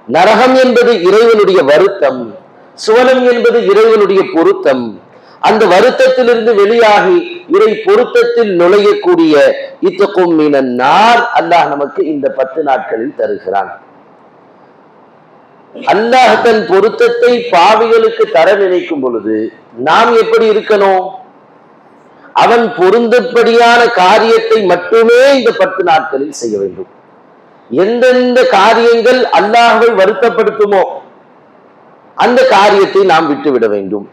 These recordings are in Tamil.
நரகம் என்பது இறைவனுடைய வருத்தம், சுவனம் என்பது இறைவனுடைய பொருத்தம். அந்த வருத்தத்திலிருந்து வெளியாகி இறை பொருத்தத்தில் நுழையக்கூடிய இத்தகும் மினன் நார் அல்லாஹ் நமக்கு இந்த 10 நாட்களில் தருகிறான். அல்லாஹ் தன் பொருத்தத்தை பாவிகளுக்கு தர நினைக்கும் பொழுது நாம் எப்படி இருக்கணும்? அவன் பொருந்தபடியான காரியத்தை மட்டுமே இந்த 10 நாட்களில் செய்ய வேண்டும். எந்தெந்த காரியங்கள் அல்லாஹ்வை வருத்தப்படுத்துமோ அந்த காரியத்தை நாம் விட்டுவிட வேண்டும்.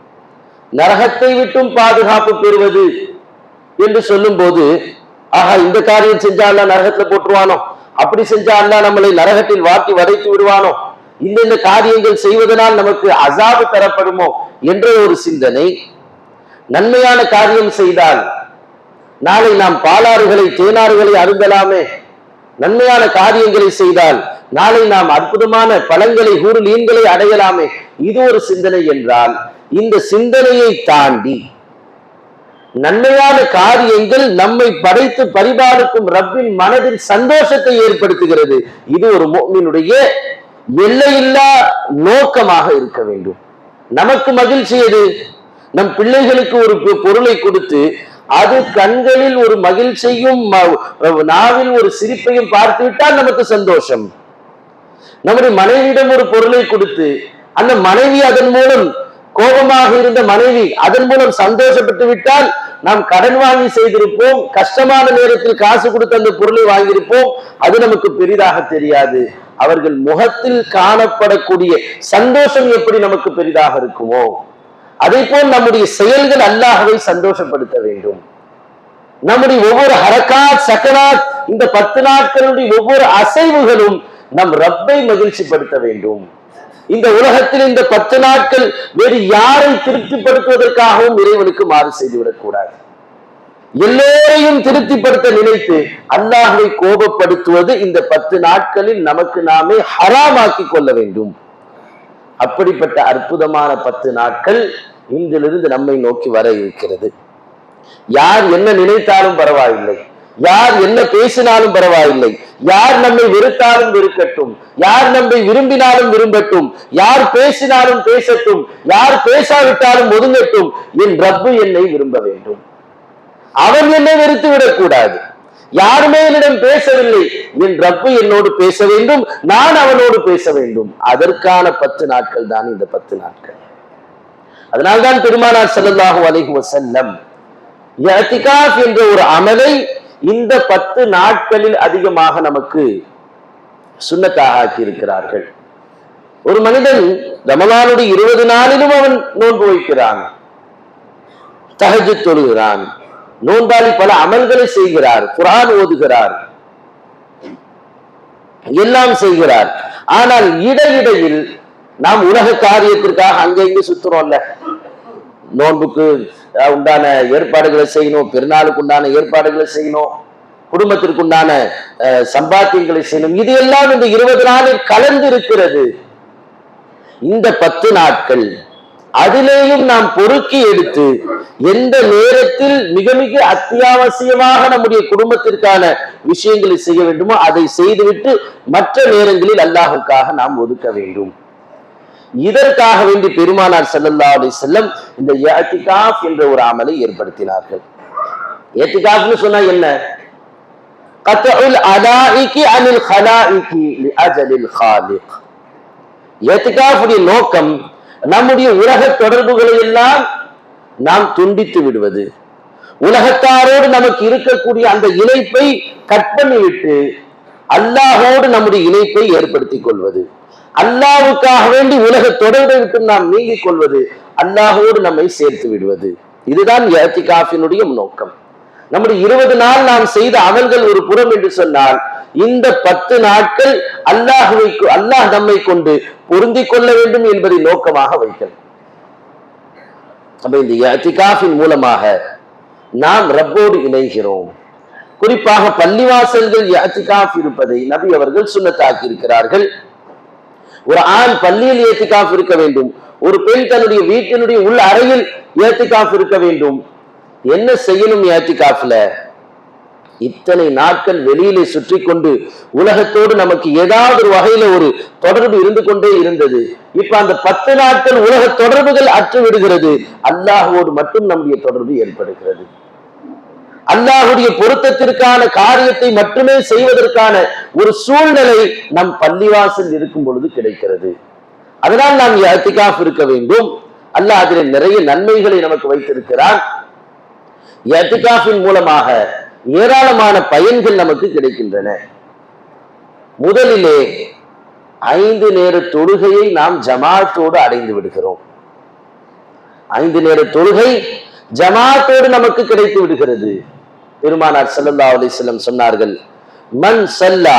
நரகத்தை விட்டும் பாதுகாப்பு பெறுவது என்று சொல்லும் போது, ஆஹா இந்த காரியம் செஞ்சா அல்லாஹ் நரகத்துல போட்டுருவானோ, அப்படி செஞ்சா அல்லாஹ் நம்மளை நரகத்தில் வாட்டி வதைத்து விடுவானோ, இந்த காரியங்கள் செய்வதனால் நமக்கு அசாபு தரப்படுமோ என்ற ஒரு சிந்தனை. நன்மையான காரியம் செய்தால் நாளை நாம் பாலாறுகளை தேனாறுகளை அருந்தலாமே, நன்மையான காரியங்களை செய்தால் நாளை நாம் அற்புதமான பலன்களை ஹூருலீன்களை அடையலாமே, இது ஒரு சிந்தனை என்றால், இந்த சிந்தனையை தாண்டி நன்மையான காரியங்கள் நம்மை படைத்து பரிபாலிக்கும் ரப்பின் மனதில் சந்தோஷத்தை ஏற்படுத்துகிறது. இது ஒரு முஃமினுடைய எல்லையில்லா நோக்கமாக இருக்க வேண்டும். நமக்கு மகிழ்ச்சி எது? நம் பிள்ளைகளுக்கு ஒரு பொருளை கொடுத்து அது கண்களில் ஒரு மகிழ்ச்சியும் நாவில் ஒரு சிரிப்பையும் பார்த்து விட்டால் நமக்கு சந்தோஷம். நம்முடைய மனைவியிடம் ஒரு பொருளை கொடுத்து அந்த மனைவி அதன் மூலம் கோபமாக இருந்த மனைவி அதன் மூலம் சந்தோஷப்பட்டு விட்டால் நாம் கடன் வாங்கி செய்திருப்போம், கஷ்டமான நேரத்தில் காசு கொடுத்து அந்த பொருளை வாங்கியிருப்போம், அது நமக்கு பெரிதாக தெரியாது. அவர்கள் முகத்தில் காணப்படக்கூடிய சந்தோஷம் எப்படி நமக்கு பெரிதாக இருக்குமோ அதே போல் நம்முடைய செயல்கள் அல்லாஹ்வை சந்தோஷப்படுத்த வேண்டும். நம்முடைய ஒவ்வொரு ஹரகாத் சக்கராத் இந்த 10 நாட்களுடைய ஒவ்வொரு அசைவுகளும் நம் ரப்பை மகிழ்ச்சிப்படுத்த வேண்டும். இந்த உலகத்தில் இந்த 10 நாட்கள் வேறு யாரை திருப்திப்படுத்துவதற்காகவும் இறைவனுக்கு மாறு செய்துவிடக் கூடாது. எல்லோரையும் திருப்திப்படுத்த நினைத்து அல்லாஹ்வை கோபப்படுத்துவது இந்த 10 நாட்களில் நமக்கு நாமே ஹராமாக்கி கொள்ள வேண்டும். அப்படிப்பட்ட அற்புதமான 10 நாட்கள் இன்றிலிருந்து நம்மை நோக்கி வர இருக்கிறது. யார் என்ன நினைத்தாலும் பரவாயில்லை, யார் என்ன பேசினாலும் பரவாயில்லை, யார் நம்மை வெறுத்தாலும் வெறுக்கட்டும், யார் நம்மை விரும்பினாலும் விரும்பட்டும், யார் பேசினாலும் பேசட்டும், யார் பேசாவிட்டாலும் ஒதுங்கட்டும், என் ரப்பு என்னை விரும்ப வேண்டும். அவன் என்னை வெறுத்து விடக்கூடாது. யாருமே என்னிடம் பேசவில்லை, என் ரப்பு என்னோடு பேச வேண்டும், நான் அவனோடு பேச வேண்டும். அதற்கான 10 நாட்கள் தான் இந்த 10 நாட்கள். அதனால்தான் பெருமானார் ஸல்லல்லாஹு அலைஹி வஸல்லம் இஅ்திகாஃப் என்ற ஒரு அமலை இந்த 10 நாட்களில் அதிகமாக நமக்கு சுன்னத்தாக ஆக்கி இருக்கிறார்கள். ஒரு மனிதன் ரமலானுடைய 20 நாளிலும் அவன் நோன்பு வைக்கிறான், தஹஜ்ஜுத் தொழுகிறான், நோன்பாளி பல அமல்களை செய்கிறார், குர்ஆன் ஓதுகிறார், எல்லாம் செய்கிறார். ஆனால் இடையிடையில் நாம் உலக காரியத்திற்காக அங்கே இங்கே சுத்துறோம்ல, நோன்புக்கு உண்டான ஏற்பாடுகளை செய்யணும், பெருநாளுக்கு உண்டான ஏற்பாடுகளை செய்யணும், குடும்பத்திற்கு உண்டான சம்பாத்தியங்களை செய்யணும், இது எல்லாம் இந்த 20 நாளில் கலந்து இருக்கிறது. இந்த 10 நாட்கள் அதிலேயும் நாம் பொறுக்கி எடுத்து எந்த நேரத்தில் மிக மிக அத்தியாவசியமாக நம்முடைய குடும்பத்திற்கான விஷயங்களை செய்ய வேண்டுமோ அதை செய்துவிட்டு மற்ற நேரங்களில் அல்லாஹ்வுக்காக நாம் ஒதுக்க வேண்டும். இதற்காக வேண்டி பெருமானார் ஸல்லல்லாஹு அலைஹி வஸல்லம் இந்த இஅ்திகாஃப் என்ற ஒரு அமலை ஏற்படுத்தினார்கள். இஅ்திகாஃப்னு சொன்னா என்ன? கத்உல் அலாஇகி அனில் ஹலாஇகி லிஅஜலில் காலிக். இஅ்திகாஃபுடைய நோக்கம் நம்முடைய உலக தொடர்புகளை எல்லாம் நாம் துண்டித்து விடுவது, உலகத்தாரோடு நமக்கு இருக்கக்கூடிய அந்த இணைப்பை கட் பண்ணிவிட்டு அல்லாஹோடு நம்முடைய இணைப்பை ஏற்படுத்திக் கொள்வது, அல்லாஹ்வுக்காக வேண்டி உலக தொடர்பை விட்டு நாம் நீங்கிக் கொள்வது, அல்லாஹோடு நம்மை சேர்த்து விடுவது. இதுதான் இஅ்திகாஃபினுடைய நோக்கம். நம்முடைய 20 நாள் நாம் செய்த அமல்கள் ஒரு புறம் என்று சொன்னால், இந்த 10 நாட்கள் அல்லாஹ் நம்மை கொண்டு பொருந்திக் கொள்ள வேண்டும் என்பதை நோக்கமாக வைக்கிறது. அப்ப இந்த இஅ்திகாஃபின் மூலமாக நாம் ரப்போடு இணைகிறோம். குறிப்பாக பள்ளிவாசல்கள் இஅ்திகாஃப் இருப்பதை நபி அவர்கள் சுன்னத்தாக்கி இருக்கிறார்கள். ஒரு ஆண் பள்ளியில் இஅ்திகாஃப் இருக்க வேண்டும், ஒரு பெண் தன்னுடைய வீட்டினுடைய உள் அறையில் இஅ்திகாஃப் இருக்க வேண்டும். என்ன செய்யணும் இஅ்திகாஃப்ல? இத்தனை நாட்கள் வெளியிலே சுற்றி கொண்டு உலகத்தோடு நமக்கு ஏதாவது ஒரு வகையில ஒரு தொடர்பு இருந்து கொண்டே இருந்தது. இப்ப அந்த 10 நாட்கள் உலக தொடர்புகள் அற்று விடுகிறது. அல்லாஹ்வோடு மட்டும் நம்முடைய தொடர்பு ஏற்படுகிறது. அல்லாஹ்வுடைய பொருத்தத்திற்கான காரியத்தை மட்டுமே செய்வதற்கான ஒரு சூழ்நிலை நம் பள்ளிவாசல் இருக்கும் பொழுது கிடைக்கிறது. அதனால் நாம் இஅ்திகாஃப் இருக்க வேண்டும். அல்லாஹ் அதிலே நிறைய நன்மைகளை நமக்கு வைத்திருக்கிறான். இஅ்திகாஃபின் மூலமாக ஏராளமான பயன்கள் நமக்கு கிடைக்கின்றன. முதலிலே 5 நேர தொழுகையை நாம் ஜமாஅத்தோடு அடைந்து விடுகிறோம். 5 நேர தொழுகை ஜமாஅத்தோடு நமக்கு கிடைத்து விடுகிறது. பெருமானார் ஸல்லல்லாஹு அலைஹி வஸல்லம் சொன்னார்கள், மன் ஸல்லா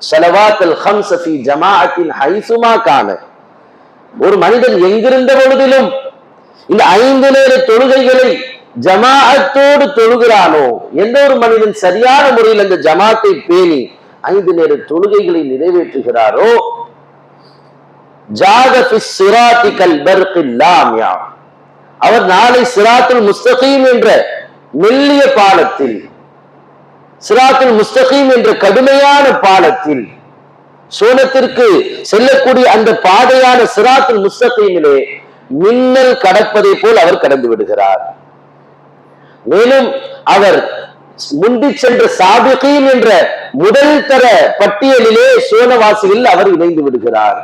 ஸலவாத்துல் ஹம்ஸ ஃபீ ஜமாஅத்தின் ஹைசுமா கான. ஒரு மனிதன் எங்கிருந்த பொழுதிலும் இந்த 5 நேர தொழுகைகளை ஜமாஅத்தோடு தொழுகிறானோ, எந்த ஒரு மனிதன் சரியான முறையில் அந்த ஜமாத்தை பேணி 5 நேர தொழுகைகளை நிறைவேற்றுகிறாரோ, ஜாத ஃபிஸ் ஸிராத்தி கல் பர்கில் லாமியா, அவர் நாளை சிராத்துல் முஸ்தகீம் என்ற மெல்லிய பாலத்தில், சிராத்துல் முஸ்தகீம் என்ற கடுமையான பாலத்தில், சோனத்திற்கு செல்லக்கூடிய அந்த பாதையான சிராத்துல் முஸ்தகீமிலே மின்னல் கடப்பதை போல் அவர் கடந்து விடுகிறார். மேலும் அவர் முந்தி சென்ற சாபிகீன் என்ற முதல் தர பட்டியலிலே சோனவாசியில் அவர் இணைந்து விடுகிறார்.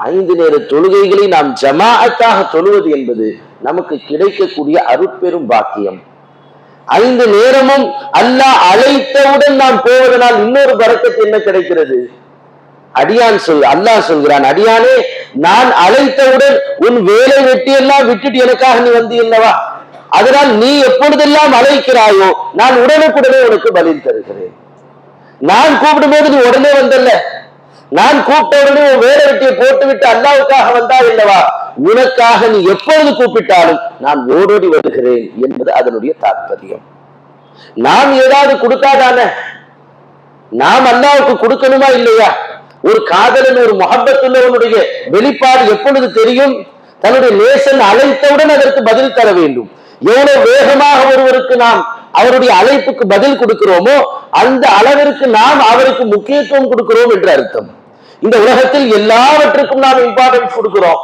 5 நேர தொழுகைகளை நாம் ஜமாஅத்தாக தொழுவது என்பது நமக்கு கிடைக்கக்கூடிய அருட்பெரும் பாக்கியம். 5 நேரமும் அல்லாஹ் அழைத்தவுடன் நாம் போவதனால் இன்னொரு பரக்கத்து என்ன கிடைக்கிறது? அல்லாஹ் சொல்கிறான், அடியானே, நான் அழைத்தவுடன் உன் வேலை வெட்டி எல்லாம் விட்டுட்டு எனக்காக நீ வந்து இல்லவா, அதனால் நீ எப்பொழுதெல்லாம் அழைக்கிறாயோ நான் உடனுக்குடனே உனக்கு பதில் தருகிறேன். நான் கூப்பிடும் போது நீ உடனே வந்தல்ல, நான் கூப்பிட்ட உடனே உன் வேலை வெட்டியை போட்டுவிட்டு அல்லாவுக்காக வந்தா இல்லவா, உனக்காக நீ எப்பொழுது கூப்பிட்டாலும் நான் ஓடோடி வருகிறேன் என்பது அதனுடைய தாற்பயம். நாம் ஏதாவது கொடுக்காதானே, நாம் அல்லாவுக்கு கொடுக்கணுமா இல்லையா? ஒரு காதலன், ஒரு முஹப்பத்துள்ளவனுடைய வெளிப்பாடு எப்பொழுது தெரியும்? தன்னுடைய நேசன் அழைத்தவுடன் அதற்கு பதில் தர வேண்டும். எவ்வளவு வேகமாக ஒருவருக்கு நாம் அவருடைய அழைப்புக்கு பதில் கொடுக்கிறோமோ அந்த அளவிற்கு நாம் அவருக்கு முக்கியத்துவம் கொடுக்கிறோம் என்று அர்த்தம். இந்த உலகத்தில் எல்லாவற்றுக்கும் நாம் இம்பார்ட்டன்ஸ் கொடுக்கிறோம்.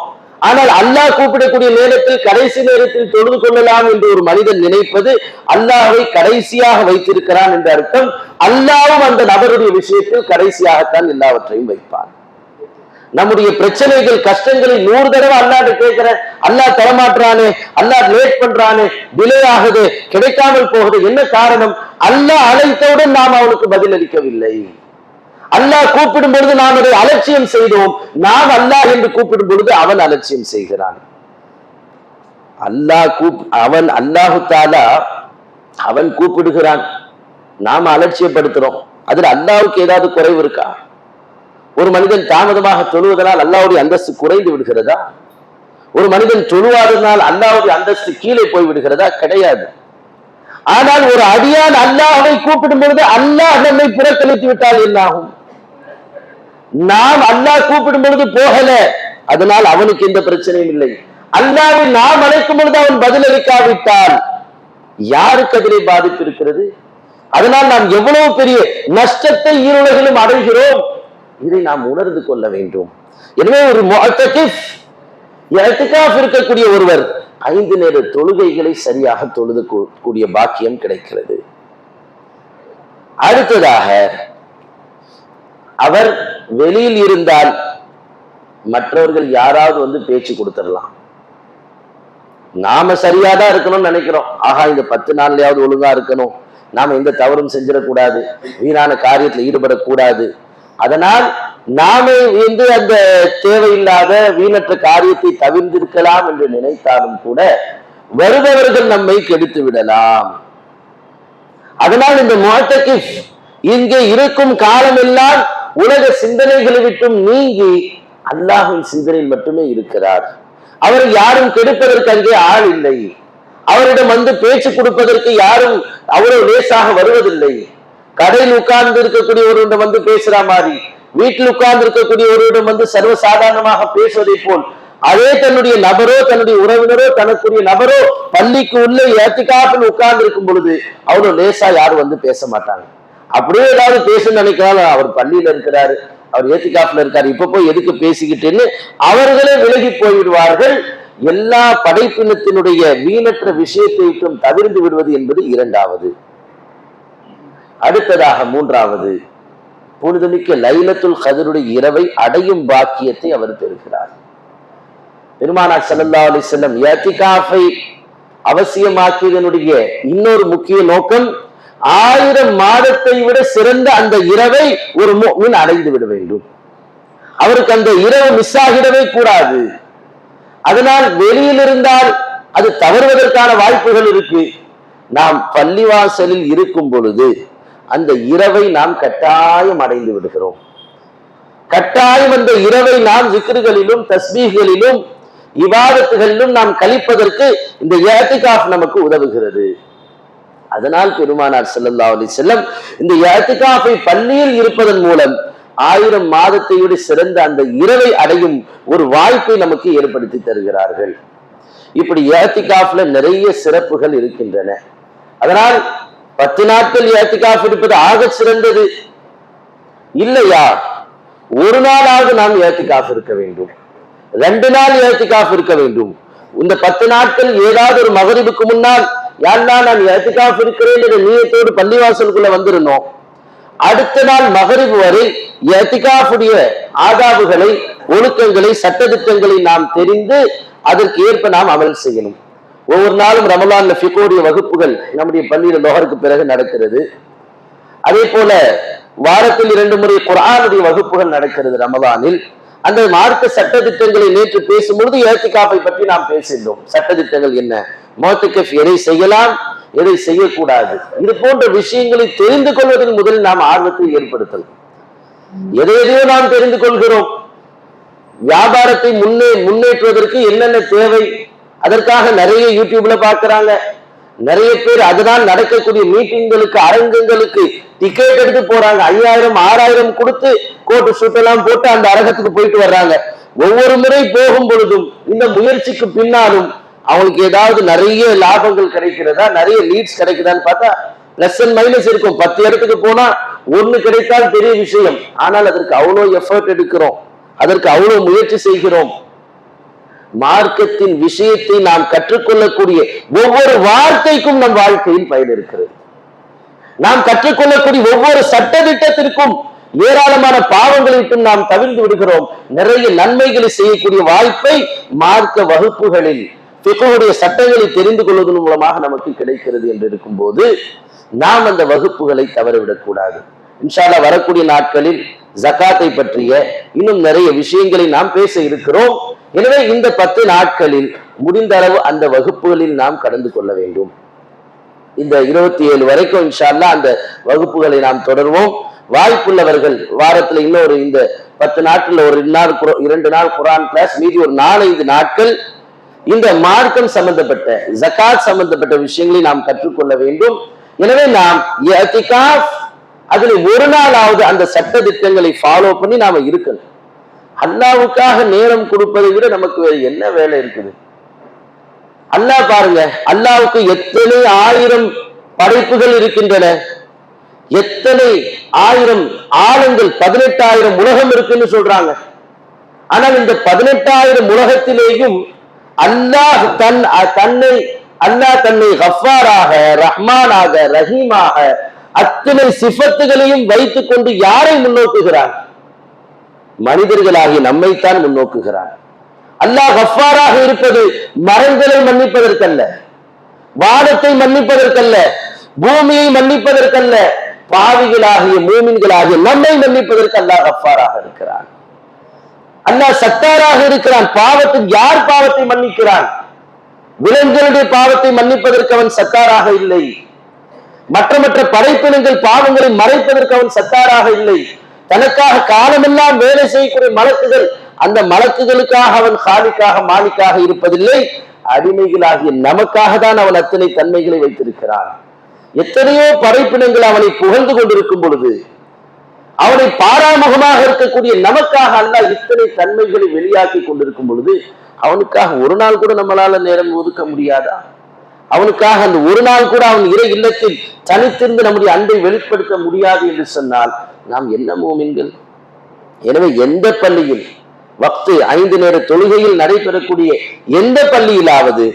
ஆனால் அல்லாஹ் கூப்பிடக்கூடிய நேரத்தில் கடைசி நேரத்தில் தொழுது கொள்ளலாம் என்று ஒரு மனிதன் நினைப்பது அல்லாஹ்வை கடைசியாக வைத்திருக்கிறான் என்ற அர்த்தம். அல்லாஹ்வும் அந்த நபருடைய விஷயத்தில் கடைசியாகத்தான் எல்லாவற்றையும் வைப்பான். நம்முடைய பிரச்சனைகள், கஷ்டங்களை 100 தடவை அல்லாஹ்ட்ட கேட்கிறேன், அல்லாஹ் தரமாற்றானே, அல்லாஹ் லேட் பண்றானே, டிலே ஆகுது, கிடைக்காமல் போகுது. என்ன காரணம்? அல்லாஹ் அழைத்தவுடன் நாம் அவனுக்கு பதில் அளிக்கவில்லை. அல்லாஹ் கூப்பிடும் பொழுது நாம் அதை அலட்சியம் செய்தோம். நாம் அல்லாஹ் என்று கூப்பிடும் பொழுது அவன் அலட்சியம் செய்கிறான். அல்லாஹு தஆலா அவன் கூப்பிடுகிறான், நாம் அலட்சியப்படுத்துறோம். அதுல அல்லாஹ்வுக்கு ஏதாவது குறைவு இருக்கா? ஒரு மனிதன் தாமதமாக தொழுவதனால் அல்லாஹ்வுடைய அந்தஸ்து குறைந்து விடுகிறதா? ஒரு மனிதன் தொழுவாதனால் அல்லாஹ்வுடைய அந்தஸ்து கீழே போய் விடுகிறதா? கிடையாது. ஆனால் ஒரு அடியான் அல்லாஹ்வை கூப்பிடும் பொழுது அல்லாஹ் நம்மை புறக்கணித்து விட்டால் என்ன ஆகும்? நாம் அல்லாஹ் கூப்பிடும் பொழுது போகல, அதனால் அவனுக்கு எந்த பிரச்சனையும் இல்லை. அல்லாஹ்வை நாம் அழைக்கும் பொழுது அவன் பதிலளிக்காவிட்டால் யாருக்கு அதிலே பாதிப்பு இருக்கிறது? அதனால் நாம் எவ்வளவு பெரிய நஷ்டத்தை ஈருலகிலும் அடைகிறோம், இதை நாம் உணர்ந்து கொள்ள வேண்டும். எனவே ஒரு முஅத்தகிஃப், இஅ்திகாஃப் இருக்கக்கூடிய ஒருவர் 5 நேர தொழுகைகளை சரியாக தொழுது கூடிய பாக்கியம் கிடைக்கிறது. அடுத்ததாக, அவர் வெளியில் இருந்தால் மற்றவர்கள் யாராவது வந்து பேச்சு கொடுத்துடலாம். நாம சரியாதான் இருக்கணும்னு நினைக்கிறோம். ஆகா, இந்த 10 நாள்லயாவது ஒழுங்கா இருக்கணும், நாம எந்த தவறும் செஞ்சிடக்கூடாது, வீணான காரியத்தில் ஈடுபடக்கூடாது, அதனால் நாமே அந்த தேவையில்லாத வீணற்ற காரியத்தை தவிர்த்திருக்கலாம் என்று நினைத்தாலும் கூட வருபவர்கள் நம்மை கெடுத்து விடலாம். அதனால் இந்த முஅத்தகிஃப் இங்கே இருக்கும் காலமெல்லாம் உலக சிந்தனைகளை விட்டும் நீங்கி அல்லாஹ்வின் சிந்தனையில் மட்டுமே இருக்கிறார். அவர் யாரும் கெடுப்பதற்கு அங்கே ஆள் இல்லை. அவரிடம் வந்து பேச்சு கொடுப்பதற்கு யாரும் அவ்வளவு லேசாக வருவதில்லை. கடையில் உட்கார்ந்து இருக்கக்கூடிய ஒருவரிடம் வந்து பேசுற மாதிரி, வீட்டில் உட்கார்ந்து இருக்கக்கூடிய ஒருவரிடம் வந்து சர்வசாதாரணமாக பேசுவதை போல் அதே தன்னுடைய நபரோ தன்னுடைய உறவினரோ தனக்குரிய நபரோ பள்ளிக்கு உள்ள ஏத்திகாஃபில் உட்கார்ந்து இருக்கும் பொழுது அவ்வளவு லேசா யாரும் வந்து பேச மாட்டாங்க. அப்படியே ஏதாவது பேசணும்னு நினைக்கிறாலும் அவர் பள்ளியில இருக்கிறாரு, அவர் ஏத்திகாஃபில் இருக்காரு, இப்ப போய் எதுக்கு பேசிக்கிட்டேன்னு அவர்களே விலகி போய்விடுவார்கள். எல்லா படைப்பினத்தினுடைய வீணற்ற விஷயத்தையும் தவிர்த்து விடுவது என்பது இரண்டாவது. அடுத்ததாக மூன்றாவது, புனிதமிக்க லைலத்துல் கத்ருடைய இரவை அடையும் பாக்கியத்தை அவர் பெறுகிறார். பெருமானார் ஸல்லல்லாஹு அலைஹி வஸல்லம் இஅ்திகாஃபை அவசியமாக்கியதனுடைய இன்னொரு முக்கிய நோக்கம் 1000 மாதத்தை விட சிறந்த அந்த இரவை ஒரு முஃமின் அடைந்து விட வேண்டும். அவருக்கு அந்த இரவு மிஸ் ஆகிடவே கூடாது. அதனால் வெளியில் இருந்தால் அது தவறுவதற்கான வாய்ப்புகள் இருக்கு. நாம் பள்ளிவாசலில் இருக்கும் பொழுது அந்த இரவை நாம் கட்டாயம் அடைந்து விடுகிறோம். கட்டாயம் அந்த இரவை நாம் zikruகளிலும் தஸ்பீஹ்களிலும் இபாதத்துகளிலும் நாம் கழிப்பதற்கு இந்த இஅ்திகாஃப் நமக்கு உதவுகிறது. அதனால் பெருமானார் ஸல்லல்லாஹு அலைஹி வஸல்லம் இந்த இஅ்திகாஃபை பள்ளியில் இருப்பதன் மூலம் 1000 மாதத்தை விட சிறந்த அந்த இரவை அடையும் ஒரு வாய்ப்பை நமக்கு ஏற்படுத்தி தருகிறார்கள். இப்படி இஅ்திகாஃப்ல நிறைய சிறப்புகள் இருக்கின்றன. அதனால் 10 நாட்கள் இஅ்திகாஃப் இருப்பது ஆக சிறந்தது இல்லையா? ஒரு நாளாவது நாம் இஅ்திகாஃப் இருக்க வேண்டும், 2 நாள் இஅ்திகாஃப் இருக்க வேண்டும். இந்த 10 நாட்கள் ஏதாவது ஒரு மகரிபுக்கு முன்னால் யாரெல்லாம் நான் இஅ்திகாஃப் இருக்கிறேன் என்ற நியத்தோடு பள்ளிவாசலுக்குள்ள வந்துடணும். அடுத்த நாள் மகரிப் வரை இஅ்திகாஃபுடைய ஆதாபுகளை, ஒழுக்கங்களை, சட்டதிட்டங்களை நாம் தெரிந்து அதற்கு ஏற்ப நாம் அமல் செய்யணும். ஒவ்வொரு நாளும் ரமலான்ல ஃபிக்ஹுடைய வகுப்புகள் நம்முடைய பள்ளியில லொஹருக்கு பிறகு நடக்கிறது. அதே போல வாரத்தில் 2 முறை குர்ஆனுடைய வகுப்புகள் நடக்கிறது ரமலானில். அந்த மார்க்க சட்டதிட்டங்களை நேற்று பேசும்பொழுது இஅ்திகாஃபை பற்றி நாம் பேசினோம். சட்டதிட்டங்கள் என்ன, முஅ்தகிஃப் எதை செய்யலாம், எதை செய்யக்கூடாது, இது போன்ற விஷயங்களை தெரிந்து கொள்வதில் முதலில் நாம் ஆர்வத்தை ஏற்படுத்தலாம். எதையோ நாம் தெரிந்து கொள்கிறோம். வியாபாரத்தை முன்னேற்றுவதற்கு என்னென்ன தேவை, அதற்காக நிறைய யூடியூப்ல பார்க்கிறாங்க. நிறைய பேர் அதனால் நடக்கக்கூடிய மீட்டிங்களுக்கு, அரங்கங்களுக்கு டிக்கெட் எடுத்து போறாங்க. 5000 6000 கொடுத்து கோட்டு சூட்டெல்லாம் போட்டு அந்த அரங்கத்துக்கு போயிட்டு வர்றாங்க. ஒவ்வொரு முறை போகும் பொழுதும் இந்த முயற்சிக்கு பின்னாலும் அவங்களுக்கு ஏதாவது நிறைய லாபங்கள் கிடைக்கிறதா, நிறைய லீட்ஸ் கிடைக்குதான்னு பார்த்தா பிளஸ் அண்ட் மைனஸ் இருக்கும். 10 இடத்துக்கு போனா 1 கிடைத்தால் பெரிய விஷயம். ஆனால் அதற்கு அவ்வளவு எஃபர்ட் எடுக்கிறோம், அதற்கு அவ்வளவு முயற்சி செய்கிறோம். மார்க்கத்தின் விஷயத்தை நாம் கற்றுக்கொள்ளக்கூடிய ஒவ்வொரு வார்த்தைக்கும் நம் வாழ்க்கையில் பயன் இருக்கிறது. நாம் கற்றுக்கொள்ளக்கூடிய ஒவ்வொரு சட்டதிட்டத்திற்கும் ஏராளமான பாவங்களிட்டும் நாம் தவிர்த்து விடுகிறோம். நிறைய நன்மைகளை செய்யக்கூடிய வாய்ப்பை மார்க்க வகுப்புகளில் ஃபிக்ஹுடைய சட்டங்களை தெரிந்து கொள்வதன் மூலமாக நமக்கு கிடைக்கிறது என்று இருக்கும் போது நாம் அந்த வகுப்புகளை தவறவிடக் கூடாது. இன்ஷா அல்லாஹ் வரக்கூடிய நாட்களில் ஜகாத்தை பற்றிய இன்னும் நிறைய விஷயங்களை நாம் பேச இருக்கிறோம். எனவே இந்த 10 நாட்களில் முடிந்த அளவு அந்த வகுப்புகளில் நாம் கடந்து கொள்ள வேண்டும். இந்த 27 வரைக்கும் இன்ஷா அல்லாஹ் அந்த வகுப்புகளை நாம் தொடர்வோம். வாய்ப்புள்ளவர்கள் வாரத்துல இன்னொரு இந்த 10 நாட்கள் ஒரு 2 நாள் குர்ஆன் கிளாஸ், மீதி ஒரு 4-5 நாட்கள் இந்த மார்க்கம் சம்பந்தப்பட்ட ஜகாத் சம்பந்தப்பட்ட விஷயங்களை நாம் கற்றுக்கொள்ள வேண்டும். எனவே நாம் இஅ்திகாஃப் அதுல ஒரு நாளாவது அந்த சட்ட திட்டங்களை ஃபாலோ பண்ணி நாம இருக்கணும். அல்லாஹ்வுக்காக நேரம் கொடுப்பதை விட நமக்கு வேற என்ன வேலை இருக்குது? அல்லாஹ் பாருங்க, அல்லாஹ்வுக்கு எத்தனை 1000 படைப்புகள் இருக்கின்றன, எத்தனை 1000 ஆழங்கள், 18000 உலகம் இருக்குன்னு சொல்றாங்க. ஆனால் இந்த 18000 உலகத்திலேயும் அல்லாஹ் தன்னை கஃபாராக, ரஹ்மானாக, ரஹீமாக அத்தனை சிஃபத்துகளையும் வைத்துக் கொண்டு யாரை முன்னோக்குகிறான்? மனிதர்களாகிய நம்மைத்தான் முன்னோக்குகிறான். அல்லாஹ் கஃபாராக இருப்பது மரங்களை மன்னிப்பதற்கல்ல, வானத்தை மன்னிப்பதற்கல்ல, பூமியை மன்னிப்பதற்கல்ல, பாவிகளாகிய மூமின்களாகிய நம்மை மன்னிப்பதற்கு அல்லாஹ் கஃபாராக இருக்கிறான். அல்லாஹ் சத்தாராக இருக்கிறான். பாவத்துக்கு யார் பாவத்தை மன்னிக்கிறான்? விலங்குகளுடைய பாவத்தை மன்னிப்பதற்கு அவன் சத்தாராக இல்லை. மற்ற படைப்பினங்கள் பாவங்களை மறைப்பதற்கு அவன் சத்தாராக இல்லை. தனக்காக காலமெல்லாம் வேலை செய்யக்கூடிய மலக்குகள், அந்த மலக்குகளுக்காக அவன் காலிக்காக மாலிக்காக இருப்பதில்லை. அடிமைகளாகிய நமக்காக தான் அவன் அத்தனை தன்மைகளை வைத்திருக்கிறான். எத்தனையோ படைப்பினங்கள் அவனை புகழ்ந்து கொண்டிருக்கும் பொழுது அவனை பாராமுகமாக இருக்கக்கூடிய நமக்காக அல்லாஹ் இத்தனை தன்மைகளை வெளியாக்கி கொண்டிருக்கும் பொழுது அவனுக்காக ஒரு நாள் கூட நம்மளால நேரம் ஒதுக்க முடியாதா? அவனுக்காக அந்த ஒரு நாள் கூட அவன் இறை இல்லத்தில் தனித்திருந்து நம்முடைய அன்பை வெளிப்படுத்த முடியாது என்று சொன்னால் நாம் என்ன மோமின்கள்? எனவே எந்த பள்ளியில் வக்து 5 நேர தொழுகையில் நடைபெறக்கூடிய எந்த பள்ளியிலாவது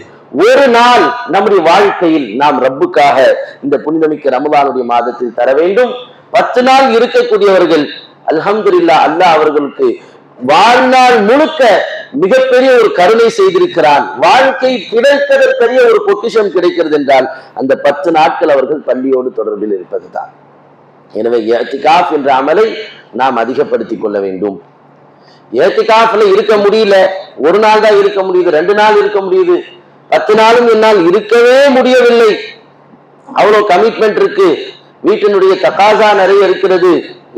ஒரு நாள் நம்முடைய வாழ்க்கையில் நாம் ரப்புக்காக இந்த புனிதமிக்க ரமலானுடைய மாதத்தில் தர வேண்டும். 10 நாள் இருக்கக்கூடியவர்கள் அல்ஹம்துலில்லாஹ், அல்லாஹ் அவர்களுக்கு வாழ்நாள் முழுக்க மிகப்பெரிய ஒரு கருணை செய்திருக்கிறான். வாழ்க்கை கிடைத்ததற்கரிய ஒரு பொக்கிஷம் கிடைக்கிறது என்றால் அந்த 10 நாட்கள் அவர்கள் பள்ளியோடு தொடர்பில் இருப்பதுதான். எனவே இஅ்திகாஃப் என்ற அமலை நாம் அதிகப்படுத்திக் கொள்ள வேண்டும். இஅ்திகாஃப்ல இருக்க முடியல, ஒரு நாள் தான் இருக்க முடியுது, 2 நாள் இருக்க முடியுது, 10 நாளும் என்னால் இருக்கவே முடியவில்லை, அவ்வளவு கமிட்மெண்ட் இருக்கு, வீட்டினுடைய தகாசா நிறைய இருக்கிறது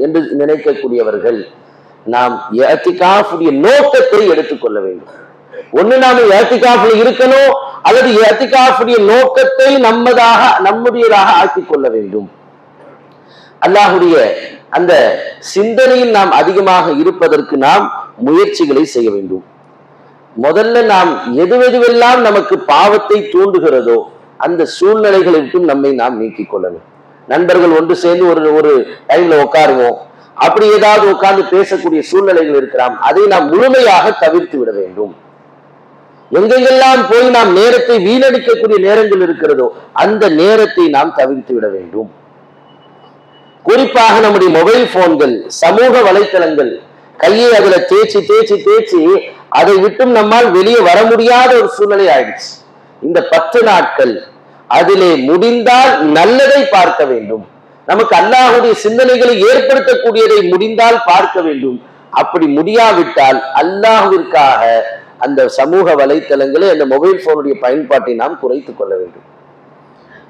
என்று நினைக்கக்கூடியவர்கள் நாம் இஅ்திகாஃபுடைய நோக்கத்தை எடுத்துக்கொள்ள வேண்டும். ஒண்ணு நாம இஅ்திகாஃப்ல இருக்கணும், அல்லது இஅ்திகாஃபுடைய நோக்கத்தை நம்முடையதாக ஆக்கிக் கொள்ள வேண்டும். அல்லாஹுடைய அந்த சிந்தனையில் நாம் அதிகமாக இருப்பதற்கு நாம் முயற்சிகளை செய்ய வேண்டும். முதல்ல நாம் எதுவெல்லாம் நமக்கு பாவத்தை தூண்டுகிறதோ அந்த சூழ்நிலைகளை விட்டும் நம்மை நாம் நீக்கிக் கொள்ளணும். நண்பர்கள் ஒன்று சேர்ந்து ஒரு டைம்ல உட்காருவோம், அப்படி ஏதாவது உட்கார்ந்து பேசக்கூடிய சூழ்நிலைகள் இருக்கிறாம், அதை நாம் முழுமையாக தவிர்த்து விட வேண்டும். எங்கெங்கெல்லாம் போய் நாம் நேரத்தை வீணடிக்கக்கூடிய நேரங்கள் இருக்கிறதோ அந்த நேரத்தை நாம் தவிர்த்து விட வேண்டும். குறிப்பாக நம்முடைய மொபைல் போன்கள், சமூக வலைத்தளங்கள், கையை அதுல தேய்ச்சி அதை விட்டும் நம்மால் வெளியே வர முடியாத ஒரு சூழ்நிலை ஆயிடுச்சு. இந்த 10 நாட்கள் அதிலே முடிந்தால் நல்லதை பார்க்க வேண்டும். நமக்கு அல்லாஹுடைய சிந்தனைகளை ஏற்படுத்தக்கூடியதை முடிந்தால் பார்க்க வேண்டும். அப்படி முடியாவிட்டால் அல்லாஹ்விற்காக அந்த சமூக வலைத்தளங்களை, அந்த மொபைல் போனுடைய பயன்பாட்டை நாம் குறைத்துக் கொள்ள வேண்டும்.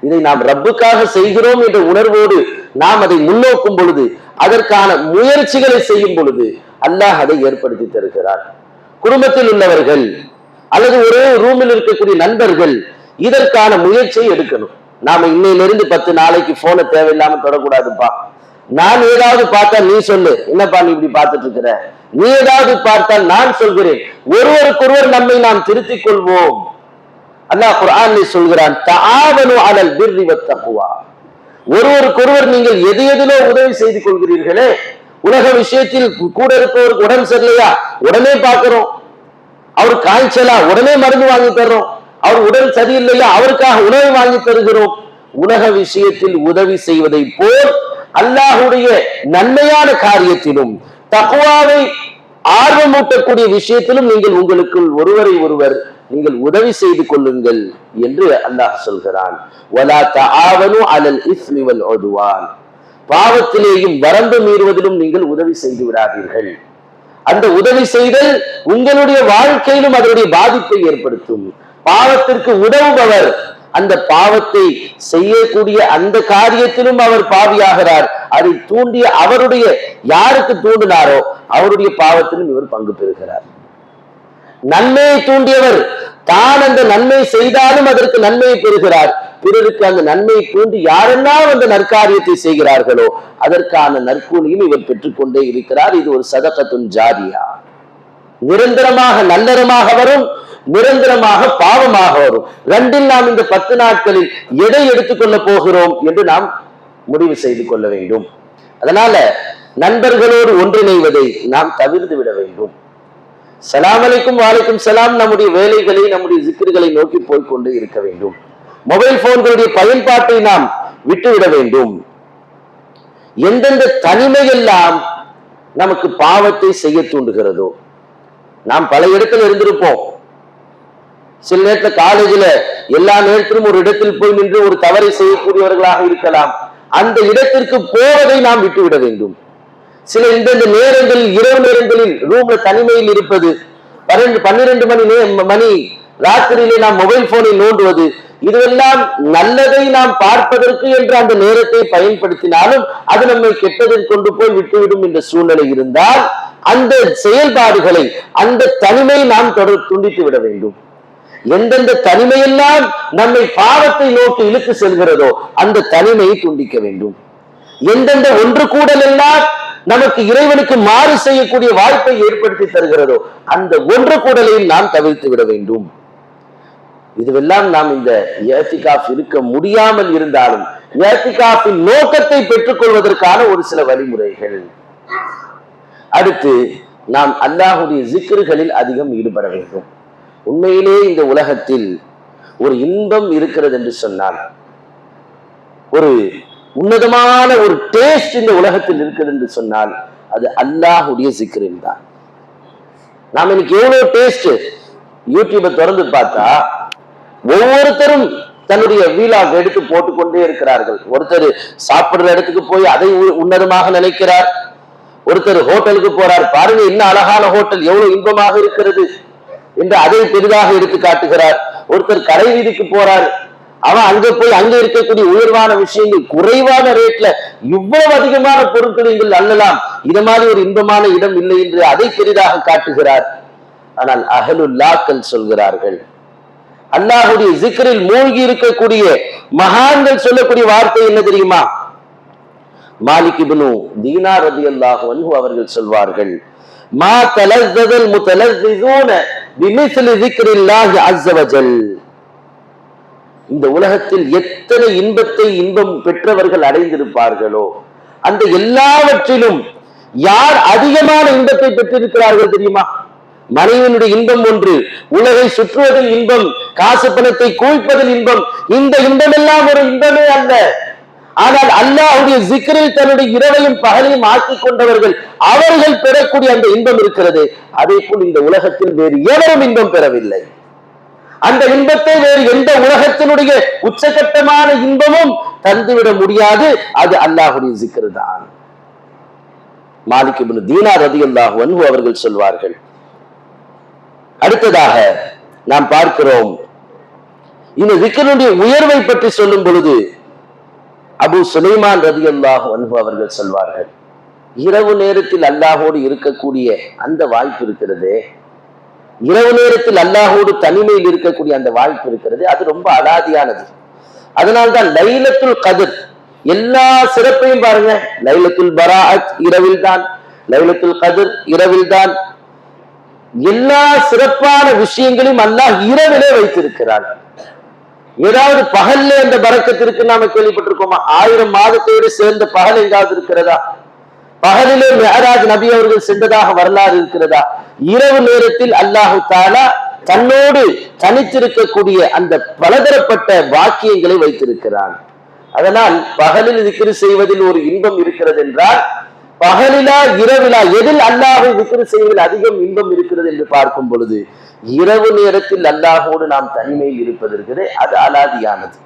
இதை நாம் ரப்புக்காக செய்கிறோம் என்ற உணர்வோடு நாம் அதை முன்னோக்கும் பொழுது, அதற்கான முயற்சிகளை செய்யும் பொழுது அல்லாஹ் அதை ஏற்படுத்தி தருகிறார். குடும்பத்தில் உள்ளவர்கள் அல்லது ஒரே ரூமில் இருக்கக்கூடிய நண்பர்கள் இதற்கான முயற்சியை எடுக்கணும். நாம இன்னையிலிருந்து 10 நாளைக்கு போனை தேவையில்லாம தொடக்கூடாதுப்பா. நான் ஏதாவது பார்த்தா நீ சொல்லு, என்னப்பா நீ இப்படி பார்த்துட்டு இருக்கிற, நீ ஏதாவது பார்த்தால் நான் சொல்கிறேன், ஒருவருக்கொருவர் நம்மை நாம் திருத்திக் கொள்வோம். அல்லாஹ் குர்ஆனிலே சொல்கிறான், தஆவனு அலல் பிர்ரி வத்தக்வா. ஒருவருக்கொருவர் நீங்கள் எதிலோ உதவி செய்து கொள்கிறீர்களே, உலக விஷயத்தில் கூட இருப்பவருக்கு உடம்பு சரியில்லையா உடனே பார்க்கிறோம், அவர் காய்ச்சலா உடனே மருந்து வாங்கி தர்றோம், அவர் உடல் சரியில்லையா அவருக்காக உணவு வாங்கி தருகிறோம். உலக விஷயத்தில் உதவி செய்வதை போல் அல்லாஹுடைய நன்மையான காரியத்திலும் தக்வாவை ஆர்வமூட்டக்கூடிய விஷயத்திலும் நீங்கள் உங்களுக்குள் ஒருவரை ஒருவர் நீங்கள் உதவி செய்து கொள்ளுங்கள் என்று அல்லாஹ் சொல்கிறான். வலா தஆவனு அலல் இஸ்மி வல் உத்வான். பாவத்திலேயும் வரம்பு மீறுவதிலும் நீங்கள் உதவி செய்து விடாதீர்கள். அந்த உதவி செய்தல் உங்களுடைய வாழ்க்கையிலும் அதனுடைய பாதிப்பை ஏற்படுத்தும். பாவத்திற்கு உதவுபவர் அந்த பாவத்தை செய்யக்கூடிய அந்த காரியத்திலும் அவர் பாவியாகிறார். அதை தூண்டிய அவருடைய யாருக்கு தூண்டினாரோ அவருடைய பாவத்திலும் இவர் பங்கு பெறுகிறார். நன்மையை தூண்டியவர் தான் அந்த நன்மை செய்தாலும் அதற்கு நன்மையை பெறுகிறார். பிறருக்கு அந்த நன்மையை தூண்டி யாரெல்லாம் அந்த நற்காரியத்தை செய்கிறார்களோ அதற்கான நற்கூலியும் இவர் பெற்றுக்கொண்டே இருக்கிறார். இது ஒரு சதகத்துன் ஜாரியா. நிரந்தரமாக நல்லறமாக வரும், நிரந்தரமாக பாவமாக வரும். ரெண்டில் நாம் இந்த 10 நாட்களில் எதை எடுத்துக்கொள்ள போகிறோம் என்று நாம் முடிவு செய்து கொள்ள வேண்டும். அதனால நண்பர்களோடு ஒன்றிணைவதை நாம் தவிர்த்து விட வேண்டும். சலாம் அலைக்கும் வாலைக்கும் சலாம் நம்முடைய வேலைகளை, நம்முடைய ஜிக்ர்களை நோக்கி போய்கொண்டு இருக்க வேண்டும். மொபைல் போன்களுடைய பயன்பாட்டை நாம் விட்டுவிட வேண்டும். எந்தெந்த தனிமையெல்லாம் நமக்கு பாவத்தை செய்ய தூண்டுகிறதோ, நாம் பல இடத்துல இருந்திருப்போம். சில நேரத்துல காலேஜில் எல்லா நேரத்திலும் ஒரு இடத்தில் போய் நின்று ஒரு தவறை செய்யக்கூடியவர்களாக இருக்கலாம். அந்த இடத்திற்கு போவதை நாம் விட்டுவிட வேண்டும். சில இந்தந்த நேரங்களில், இரவு நேரங்களில் ரூம்ல தனிமையில் இருப்பது, 12 மணி ராத்திரியிலே நாம் மொபைல் போனை நோண்டுவது, இதுவெல்லாம் நல்லதை நாம் பார்ப்பதற்கு என்று அந்த நேரத்தை பயன்படுத்தினாலும் அது நம்மை கெட்டதில் கொண்டு போய் விட்டுவிடும் என்ற சூழ்நிலை இருந்தால் அந்த செயல்பாடுகளை, அந்த தனிமையை நாம் துண்டித்து விட வேண்டும். எந்தெந்த தனிமையெல்லாம் நம்மை பாவத்தை நோக்கி இழுத்து செல்கிறதோ அந்த தனிமையை துண்டிக்க வேண்டும். எந்தெந்த ஒன்று கூடல் எல்லாம் நமக்கு இறைவனுக்கு மாறு செய்யக்கூடிய வாய்ப்பை ஏற்படுத்தி தருகிறதோ அந்த ஒன்று கூடலையும் நாம் தவிர்த்து விட வேண்டும். இதுவெல்லாம் நாம் இந்த இஅ்திகாஃப் இருக்க முடியாமல் இருந்தாலும் இஅ்திகாஃபின் நோக்கத்தை பெற்றுக் கொள்வதற்கான ஒரு சில வழிமுறைகள். அடுத்து நாம் அல்லாஹ்வுடைய ஜிக்ருகளில் அதிகம் ஈடுபட வேண்டும். உண்மையிலே இந்த உலகத்தில் ஒரு இன்பம் இருக்கிறது என்று சொன்னால், ஒரு உன்னதமான ஒரு டேஸ்ட் இந்த உலகத்தில் இருக்குது என்று சொன்னால் அது அல்லாஹ்வுடைய ஜிக்ரில் தான். நாம் இன்னைக்கு எவ்வளவு டேஸ்ட் யூடியூபை திறந்து பார்த்தா ஒவ்வொருத்தரும் தன்னுடைய வீலாக் எடுத்து போட்டுக்கொண்டே இருக்கிறார்கள். ஒருத்தர் சாப்பிடுற இடத்துக்கு போய் அதை உன்னதமாக நினைக்கிறார், ஒருத்தர் ஹோட்டலுக்கு போறார், பாருங்க என்ன அழகான ஹோட்டல், எவ்வளவு இன்பமாக இருக்கிறது என்று அதை பெரிதாக எடுத்து காட்டுகிறார். ஒருத்தர் கடை வீதிக்கு போறார், அவன் அங்க போய் அங்க இருக்கக்கூடிய உயர்வான விஷயங்கள் குறைவான ரேட்ல இவ்வளவு அதிகமான பொருட்கள் நீங்கள் அல்லலாம், இது மாதிரி ஒரு இன்பமான இடம் இல்லை என்று அதை பெரிதாக காட்டுகிறார். ஆனால் அஹ்லுல்லாஹ்கள் சொல்கிறார்கள், அல்லாஹ்வுடைய ஜிக்ரில் மூழ்கி இருக்கக்கூடிய மகான்கள் சொல்லக்கூடிய வார்த்தை என்ன தெரியுமா? மாலிக் இப்னு தீனார் ரலியல்லாஹு அன்ஹு அவர்கள் சொல்வார்கள், மா தலஸ்ஸல் முத்தலஸ்ஸிஸூன பிமிஸ்லி ஸிக்ரில்லாஹி அஸ்ஸ வஜல். இந்த உலகத்தில் எத்தனை இன்பம் பெற்றவர்கள் அடைந்திருப்பார்களோ அந்த எல்லாவற்றிலும் யார் அதிகமான இன்பத்தை பெற்றிருக்கிறார்கள் தெரியுமா? மனைவியினுடைய இன்பம் ஒன்று, உலகை சுற்றுவதில் இன்பம், காசு பணத்தை குவிப்பதில் இன்பம், இந்த இன்பம் எல்லாம் ஒரு இன்பமே அல்ல. ஆனால் அல்லாஹ்வுடைய ஜிக்ரில் தன்னுடைய இரவையும் பகலையும் ஆக்கிக் கொண்டவர்கள் அவர்கள் பெறக்கூடிய அந்த இன்பம் இருக்கிறது. அதே போல் இந்த உலகத்தில் வேறு எவரும் இன்பம் பெறவில்லை. அந்த இன்பத்தை வேறு எந்த உலகத்தினுடைய உச்சகட்டமான இன்பமும் தந்துவிட முடியாது. அது அல்லாஹ்வுடைய ஜிக்ர் தான். மாலிக் இப்னு தீனார் ரலியல்லாஹு அன்ஹு அவர்கள் சொல்வார்கள். அடுத்ததாக நாம் பார்க்கிறோம், இந்த ஜிக்ருடைய உயர்வை பற்றி சொல்லும் பொழுது அபு சுலைமான் ரலியல்லாஹு அன்ஹு அவர்கள் சொல்வார்கள், இரவு நேரத்தில் அல்லாஹோடு இருக்கக்கூடிய அந்த வாய்ப்பு இருக்கிறது, இரவு நேரத்தில் அல்லாஹோடு தனிமையில் இருக்கக்கூடிய அந்த வாய்ப்பு இருக்கிறது, அது ரொம்ப அலாதியானது. அதனால்தான் லைலத்துல் கத்ர் எல்லா சிறப்பையும் பாருங்க, லைலத்துல் பராஅத் இரவில் தான், லைலத்துல் கத்ர் இரவில் தான், எல்லா சிறப்பான விஷயங்களையும் அல்லாஹ் இரவிலே வைத்திருக்கிறார். ஏதாவது பகல்ல அந்த பரக்கத்திற்கு நாம கேள்விப்பட்டிருக்கோமா? 1000 மாதத்தோடு சேர்ந்த பகல் எங்காவது இருக்கிறதா? பகலிலே மிஅராஜ் நபி அவர்கள் சென்றதாக வரலாறு இருக்கிறதா? இரவு நேரத்தில் அல்லாஹு தஆலா தன்னோடு தனித்திருக்கக்கூடிய அந்த பலதரப்பட்ட வாக்கியங்களை வைத்திருக்கிறான். அதனால் பகலில் திக்ர் செய்வதில் ஒரு இன்பம் இருக்கிறது என்றால், பகலிலா இரவிலா எதில் அல்லாஹ்வை திக்ர் செய்வதில் அதிகம் இன்பம் இருக்கிறது என்று பார்க்கும் பொழுது இரவு நேரத்தில் அல்லாஹோடு நாம் தனிமையில் இருப்பதற்கு அது அலாதியானது.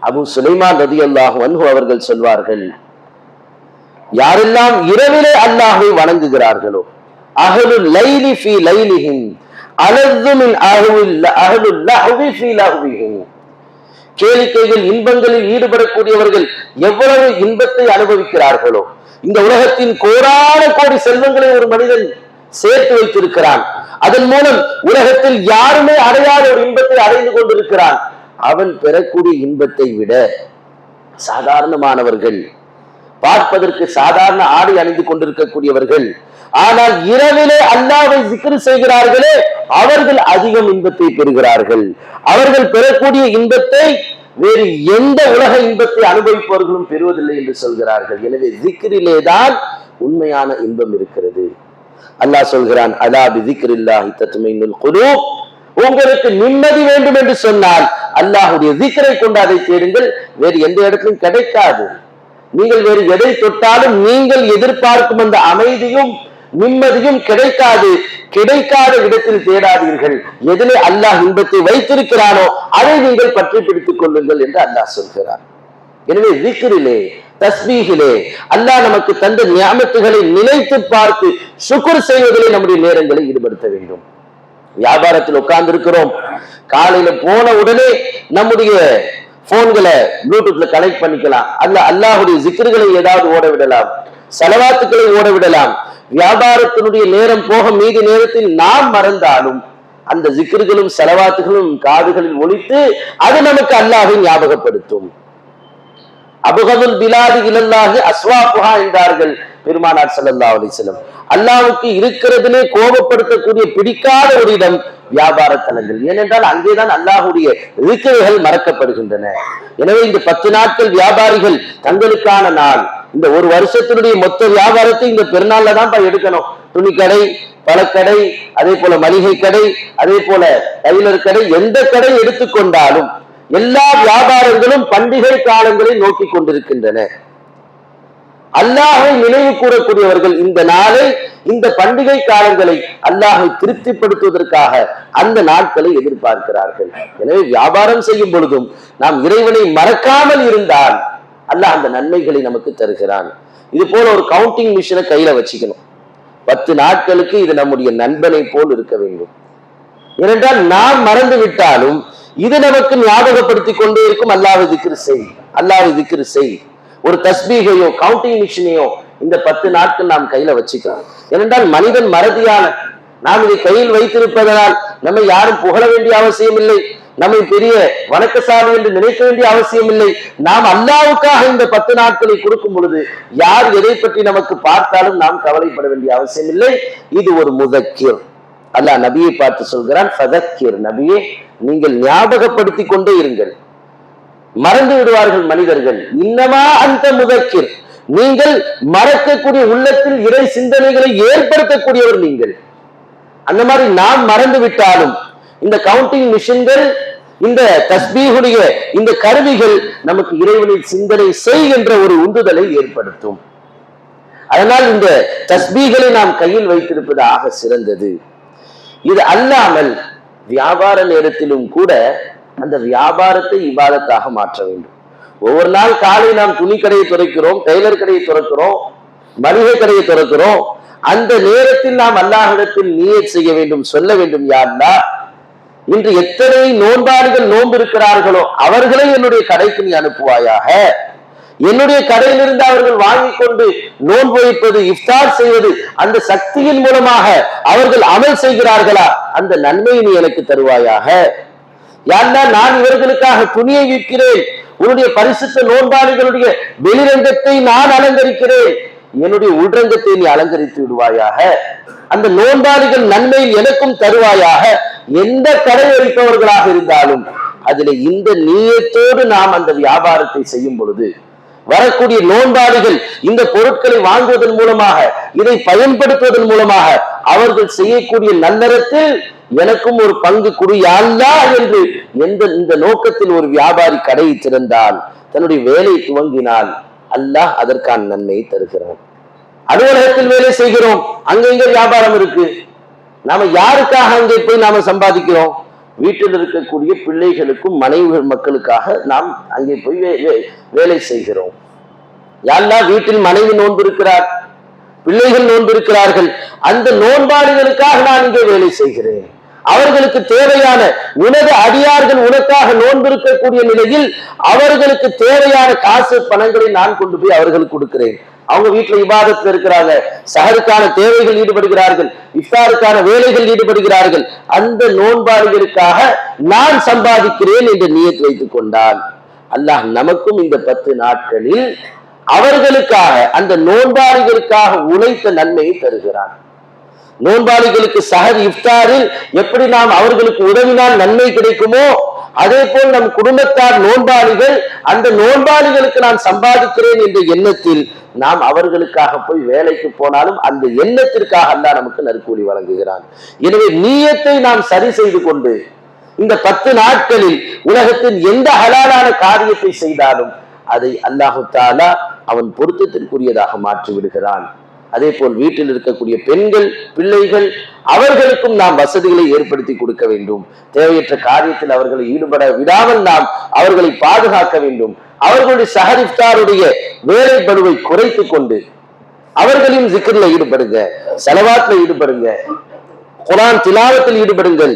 அபு சுலைமான் ரலியல்லாஹு அன்ஹு அவர்கள் சொல்வார்கள், யாரெல்லாம் இரவிலே அல்லாஹ்வை வணங்குகிறார்களோ, அஹ்லுல் லைலி ஃபீ லைலிஹிம் அலذ மின் அஹ்லுல் லஹ்வி ஃபீ லஹ்விஹிம். கேளிக்கைகள் இன்பங்களில் ஈடுபடக்கூடியவர்கள் எவ்வளவு இன்பத்தை அனுபவிக்கிறார்களோ, இந்த உலகத்தின் கோடான கோடி செல்வங்களை ஒரு மனிதன் சேர்த்து வைத்திருக்கிறான், அதன் மூலம் உலகத்தில் யாருமே அடையாத ஒரு இன்பத்தை அடைந்து கொண்டிருக்கிறான். அவன் பெறக்கூடிய இன்பத்தை விட சாதாரணமானவர்கள், பார்ப்பதற்கு சாதாரண ஆடை அணிந்து கொண்டிருக்கக்கூடியவர்கள், ஆனால் இரவிலே அல்லாஹ்வை zikr செய்கிறார்களே அவர்கள் அதிகம் இன்பத்தை பெறுகிறார்கள். அவர்கள் பெறக்கூடிய இன்பத்தை வேறு எந்த உலக இன்பத்தை அனுபவிப்பவர்களும் பெறுவதில்லை என்று சொல்கிறார்கள். எனவே zikriலே தான் உண்மையான இன்பம் இருக்கிறது. அல்லாஹ் சொல்கிறான், அலா பிதிக்ரில்லாஹி தத்மைனுல் குலூப். உங்களுக்கு நிம்மதி வேண்டும் என்று சொன்னால் அல்லாஹ்வுடைய zikரை கொண்டு அதை தேடுங்கள். வேறு எந்த இடத்திலும் கிடைக்காது. நீங்கள் வேறு எதை தொட்டாலும் நீங்கள் எதிர்பார்க்கும் அந்த அமைதியும் நிம்மதியும் கிடைக்காது. கிடைக்காத இடத்தில் தேடாதீர்கள். எதிலே அல்லாஹ் இன்பத்தை வைத்திருக்கிறானோ அதை நீங்கள் பற்றி பிடித்துக் கொள்ளுங்கள் என்று அல்லாஹ் சொல்கிறார். எனவே zikரிலே, தஸ்பீஹிலே அல்லாஹ் நமக்கு தந்த நியாமத்துகளை நினைத்து பார்த்து ஷுக்ர் செய்வதிலே நம்முடைய நேரங்களை ஈடுபடுத்த வேண்டும். வியாபாரத்தில் உட்கார்ந்து இருக்கிறோம், காலையில போன உடனே நம்முடைய போன்களை ப்ளூடூத்ல கனெக்ட் பண்ணிக்கலாம், அல்ல அல்லாஹ்வுடைய zikர்களை ஏதாவது ஓட விடலாம், ஸலவாத்துக்களை ஓட விடலாம். வியாபாரத்தினுடைய நேரம் போக மீதி நேரத்தில் நாம் மறந்தாலும் அந்த zikர்களும் ஸலவாத்துகளும் காதுகளில் ஒலித்து அது நமக்கு அல்லாஹ்வை ஞாபகப்படுத்தும். அபுகதுல் பிலாதி இலல்லாஹி அஸ்வாஃபுஹா என்றார்கள் பெருமானார் ஸல்லல்லாஹு அலைஹி வஸல்லம். அல்லாஹ்வுக்கு இருக்கிறதுலே கோபப்படுத்தக்கூடிய பிடிக்காத ஒரு இடம் வியாபார தலங்கள். ஏனென்றால் அங்கேதான் அல்லாஹ்வுடைய ரிக்ர்கள் மறக்கப்படுகின்றன. எனவே இந்த 10 நாட்கள் வியாபாரிகள் தங்களுக்கான நாள், இந்த ஒரு வருஷத்தினுடைய மொத்த வியாபாரத்தை இந்த பெருநாள்ல தான் எடுக்கணும். துணிக்கடை, பழக்கடை, அதே போல மளிகை கடை, அதே போல டைலர் கடை, எந்த கடை எடுத்துக்கொண்டாலும் எல்லா வியாபாரங்களும் பண்டிகை காலங்களை நோக்கி கொண்டிருக்கின்றன. அல்லாஹை நினைவு கூறக்கூடியவர்கள் இந்த நாளை, இந்த பண்டிகை காலங்களை அல்லாஹை திருப்திப்படுத்துவதற்காக அந்த நாட்களை எதிர்பார்க்கிறார்கள். எனவே வியாபாரம் செய்யும் பொழுதும் நாம் இறைவனை மறக்காமல் இருந்தால் அல்லாஹ் அந்த நன்மைகளை நமக்கு தருகிறான். இது போல ஒரு கவுண்டிங் மிஷினை கையில வச்சுக்கணும். 10 நாட்களுக்கு இது நம்முடைய நண்பனை போல் இருக்க வேண்டும். ஏனென்றால் நாம் மறந்து விட்டாலும் இது நமக்கு ஞாபகப்படுத்தி கொண்டே இருக்கும். அல்லாஹ்வை திக்ர் செய், அல்லாஹ்வை திக்ர் செய். ஒரு தஸ்பீகையோ கவுண்டிங் மிஷினையோ இந்த 10 நாட்கள் நாம் கையில வச்சுக்கலாம். ஏனென்றால் மனிதன் மறதியான, நாம் இதை கையில் வைத்திருப்பதனால் நம்மை யாரும் புகழ வேண்டிய அவசியம் இல்லை, நம்மை பெரிய வணக்கசாமி என்று நினைக்க வேண்டிய அவசியம் இல்லை. நாம் அல்லாஹ்வுக்காக இந்த 10 நாட்களை கொடுக்கும் பொழுது யார் எதை பற்றி நமக்கு பார்த்தாலும் நாம் கவலைப்பட வேண்டிய அவசியம் இல்லை. இது ஒரு முதக்கிர். அல்லாஹ் நபியை பார்த்து சொல்கிறான், ஃபதக்கிர், நபியே நீங்கள் ஞாபகப்படுத்திக் கொண்டே இருங்கள். மறந்து விடுவார்கள் மனிதர்கள். இன்னமா அந்த முதக்கிர், நீங்கள் மறக்கக்கூடிய உள்ளத்தில் இறை சிந்தனைகளை ஏற்படுத்தக்கூடியவர் நீங்கள். அந்த மாதிரி நாம் மறந்து விட்டாலும் இந்த கவுண்டிங் மிஷின்கள், இந்த தஸ்பீஹுடைய இந்த கருவிகள் நமக்கு இறைவனின் சிந்தனை செய்கின்ற ஒரு உந்துதலை ஏற்படுத்தும். அதனால் இந்த தஸ்பீகளை நாம் கையில் வைத்திருப்பது ஆக சிறந்தது. இது அல்லாமல் வியாபார நேரத்திலும் கூட அந்த வியாபாரத்தை இபாதத்தாக மாற்ற வேண்டும். ஒவ்வொரு நாள் காலை நாம் துணி கடையை துறக்கிறோம், டெய்லர் கடையை துறக்கிறோம், மளிகை கடையை துறக்கிறோம். அந்த நேரத்தில் நாம் அல்லாஹ்விடத்தில் நியத் செய்ய வேண்டும், சொல்ல வேண்டும், யா அல்லாஹ், இன்று எத்தனை நோன்பாளிகள் நோன்பு இருக்கிறார்களோ அவர்களை என்னுடைய கடைக்கு நீ அனுப்புவாயாக. என்னுடைய கடையிலிருந்து அவர்கள் வாங்கிக் கொண்டு நோன்பு வைப்பது, இஃப்தார் செய்வது, அந்த சக்தியின் மூலமாக அவர்கள் அமல் செய்கிறார்களா, அந்த நன்மையை நீ எனக்கு தருவாயாக. யாருன்னா நான் இவர்களுக்காக துணியை விற்கிறேன், உன்னுடைய பரிசுத்த நோன்பாளிகளுடைய வெளிரங்கத்தை நான் அலங்கரிக்கிறேன், என்னுடைய உள்ரங்கத்தை நீ அலங்கரித்து விடுவாயாக. அந்த நோன்பாளிகள் நன்மையில் எனக்கும் தருவாயாக. எந்த கடை வைப்பவர்களாக இருந்தாலும் அதில் இந்த நீயத்தோடு நாம் அந்த வியாபாரத்தை செய்யும் பொழுது வரக்கூடிய நோன்பாளிகள் இந்த பொருட்களை வாங்குவதன் மூலமாக, இதை பயன்படுத்துவதன் மூலமாக அவர்கள் செய்யக்கூடிய நல்லறத்தில் எனக்கும் ஒரு பங்கு கொடு யா அல்லாஹ் என்று இந்த நோக்கத்தில் ஒரு வியாபாரி கடையை திறந்தால், தன்னுடைய வேலை துவங்கினால் அல்லாஹ் அதற்கான நன்மையை தருகிறான். அலுவலகத்தில் வேலை செய்கிறோம், அங்கங்க வியாபாரம் இருக்கு, நாம யாருக்காக அங்கே போய் நாம சம்பாதிக்கிறோம்? வீட்டில் இருக்கக்கூடிய பிள்ளைகளுக்கும் மனைவி மக்களுக்காக நாம் அங்கே போய் வேலை செய்கிறோம். யாரெல்லாம் வீட்டில் மனைவி நோன்பு இருக்கிறார், பிள்ளைகள் நோன்பு இருக்கிறார்கள், அந்த நோன்பாளிகளுக்காக நான் இங்கே வேலை செய்கிறேன். அவர்களுக்கு தேவையான உனது அடியார்கள் உனக்காக நோன்பு இருக்கக்கூடிய நிலையில் அவர்களுக்கு தேவையான காசு பணங்களை நான் கொண்டு போய் அவர்களுக்கு கொடுக்கிறேன். அவங்க வீட்டுல இபாதத்துல இருக்கிறாங்க, சஹருக்கான தேவைகள் ஈடுபடுகிறார்கள், இஃப்தாருக்கான வேலைகள் ஈடுபடுகிறார்கள், அந்த நோன்பாளிகளுக்காக நான் சம்பாதிக்கிறேன் என்று நியத் வைத்துக் கொண்டால் அல்லாஹ் நமக்கும் இந்த 10 நாட்களில் அவர்களுக்காக, அந்த நோன்பாளிகளுக்காக உழைத்த நன்மையை தருகிறான். நோன்பாளிகளுக்கு சஹர் இஃப்தாரில் எப்படி நாம் அவர்களுக்கு உதவினால் நன்மை கிடைக்குமோ, அதே போல் நம் குடும்பத்தார் நோன்பாளிகள், அந்த நோன்பாளிகளுக்கு நான் சம்பாதிக்கிறேன் என்ற எண்ணத்தில் நாம் அவர்களுக்காக போய் வேலைக்கு போனாலும் அந்த எண்ணத்திற்காக அல்லாஹ் நமக்கு நற்கூலி வழங்குகிறான். எனவே நீயத்தை நாம் சரி செய்து கொண்டு இந்த 10 நாட்களில் உலகத்தின் எந்த ஹலாலான காரியத்தை செய்தாலும் அதை அல்லாஹு தஆலா அவன் பொருத்தத்திற்குரியதாக மாற்றி விடுகிறான். அதே போல் வீட்டில் இருக்கக்கூடிய பெண்கள், பிள்ளைகள், அவர்களுக்கும் நாம் வசதிகளை ஏற்படுத்தி கொடுக்க வேண்டும். தேவையற்ற காரியத்தில் அவர்களை ஈடுபட விடாமல் நாம் அவர்களை பாதுகாக்க வேண்டும். அவர்களுடைய சஹர் இஃப்தாருடைய வேலை பளுவை குறைத்துக் கொண்டு அவர்களையும் ஜிக்ர்ல ஈடுபடுங்க, ஸலவாத்ல ஈடுபடுங்க, குர்ஆன் திலாவத்தில் ஈடுபடுங்கள்,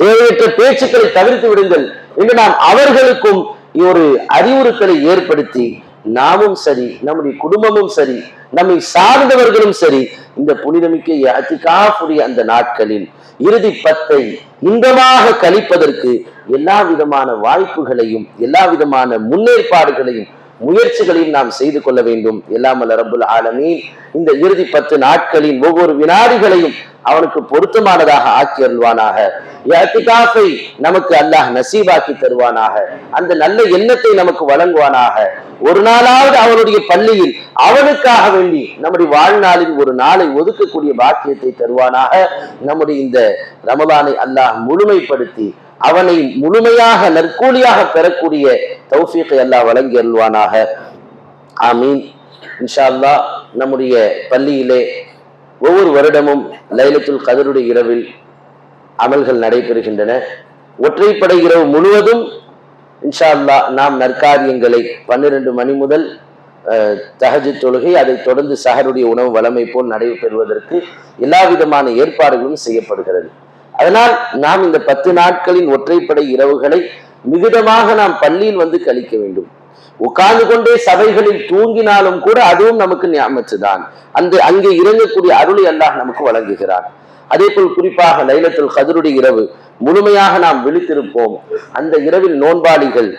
தேவையற்ற பேச்சுக்களை தவிர்த்து விடுங்கள் என்று நாம் அவர்களுக்கும் ஒரு அறிவுறுத்தலை ஏற்படுத்தி நாமும் சரி, நம்முடைய குடும்பமும் சரி, நம்மை சார்ந்தவர்களும் சரி, இந்த புனிதமிக்க இஅ்திகாஃபுடைய அந்த நாட்களில் இறுதி 10ஐ இன்பமாக கழிப்பதற்கு எல்லா விதமான வாய்ப்புகளையும் எல்லா விதமான முன்னேற்பாடுகளையும் முயற்சிகளையும் நாம் செய்து கொள்ள வேண்டும். எல்லாம் வல்ல ரப்புல் ஆலமீன் இந்த இறுதி 10 நாட்களின் ஒவ்வொரு வினாடிகளையும் அவனுக்கு பொருத்தமானதாக ஆக்கி அருள்வானாக. இஅ்திகாஃபை நமக்கு அல்லாஹ் நசீபாக்கி தருவானாக. அந்த நல்ல எண்ணத்தை நமக்கு வழங்குவானாக. ஒரு நாளாவது அவனுடைய பள்ளியில் அவனுக்காக வேண்டி நம்முடைய வாழ்நாளில் ஒரு நாளை ஒதுக்கக்கூடிய பாக்கியத்தை தருவானாக. நம்முடைய இந்த ரமலானை அல்லாஹ் முழுமைப்படுத்தி அவனை முழுமையாக நற்கூலியாக பெறக்கூடிய தௌஃபீகை அல்லாஹ் வழங்கி அருள்வானாக. ஆமீன். இன்ஷா அல்லாஹ் நம்முடைய பள்ளியிலே ஒவ்வொரு வருடமும் லைலத்துல் கதருடைய இரவில் அமல்கள் நடைபெறுகின்றன. ஒற்றைப்படை இரவு முழுவதும் இன்ஷா அல்லாஹ் நாம் நற்காரியங்களை 12 மணி முதல் தஹஜ்ஜுத் தொழுகை, அதைத் தொடர்ந்து சஹருடைய உணவு வழமை போல் நடைபெறுவதற்கு எல்லா விதமான ஏற்பாடுகளும் செய்யப்படுகிறது. அதனால் நாம் இந்த 10 நாட்களின் ஒற்றைப்படை இரவுகளை மிகுதமாக நாம் பள்ளியில் வந்து கழிக்க வேண்டும். உட்கார்ந்து கொண்டே சபைகளில் தூங்கினாலும் கூட அதுவும் நமக்கு நியாமத்து தான். அங்கே இறங்கக்கூடிய அருளை அல்லாஹ் நமக்கு வழங்குகிறான். அதே போல் குறிப்பாக லைலத்துல் கத்ருடைய இரவு முழுமையாக நாம் விழித்திருப்போம். அந்த இரவில் நோன்பாளிகள்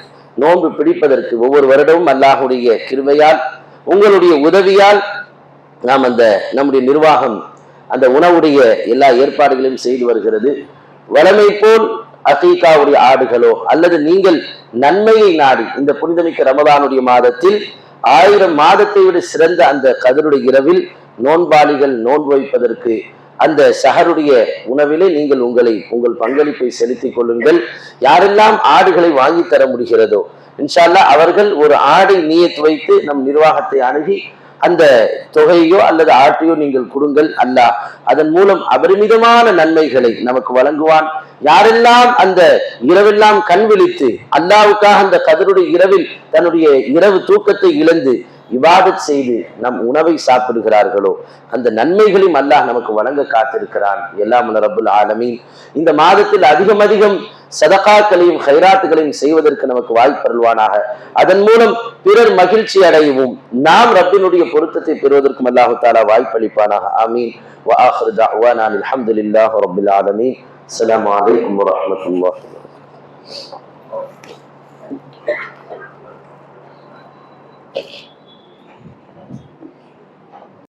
நோன்பு பிடிப்பதற்கு ஒவ்வொரு வருடமும் அல்லாஹுடைய கிருபையால் உங்களுடைய உதவியால் நாம் நம்முடைய நிர்வாகம் அந்த உணவுடைய எல்லா ஏற்பாடுகளையும் செய்து வருகிறது. வளமை போல் அகீகாவுடைய ஆடுகளோ அல்லது நீங்கள் நன்மையை நாடி இந்த புனிதமிக்க ரமதானுடைய மாதத்தில் 1000 மாதத்தை விட சிறந்த அந்த கதருடைய இரவில் நோன்பாளிகள் நோன்பு வைப்பதற்கு அந்த சஹருடைய உணவிலே நீங்கள் உங்கள் பங்களிப்பை செலுத்திக் கொள்ளுங்கள். யாரெல்லாம் ஆடுகளை வாங்கி தர முடிகிறதோ இன்ஷா அல்லாஹ் அவர்கள் ஒரு ஆடை நியத் வைத்து நம் நிர்வாகத்தை அணுகி அந்த தொகையோ அல்லது ஆட்டையோ நீங்கள் கொடுங்கள். அல்லாஹ் அதன் மூலம் அபரிமிதமான நன்மைகளை நமக்கு வழங்குவான். யாரெல்லாம் அந்த இரவெல்லாம் கண் விழித்து அல்லாஹ்வுக்காக அந்த கதருடைய இரவில் தன்னுடைய இரவு தூக்கத்தை இழந்து இபாதத் செய்து நம் உணவை சாப்பிடுகிறார்களோ அந்த நன்மைகளையும் அல்லாஹ் நமக்கு வழங்க காத்திருக்கிறான். எல்லாம் ரப்புல் ஆலமீன் இந்த மாதத்தில் அதிகம் சதகாக்களையும் ஹைராத்துகளையும் செய்வதற்கு நமக்கு வாய்ப்பருள்வானாக. அதன் மூலம் பிறர் மகிழ்ச்சி அடையவும் நாம் ரப்பினுடைய பொருத்தத்தை பெறுவதற்கும் அல்லாஹு தஆலா வாய்ப்பளிப்பானாக. ஆமீன். வ ஆகிரு தஅவானா அல்ஹம்துலில்லாஹி ரப்பில் ஆலமீன். அஸ்ஸலாமு அலைக்கும் வரஹ்மத்துல்லாஹி.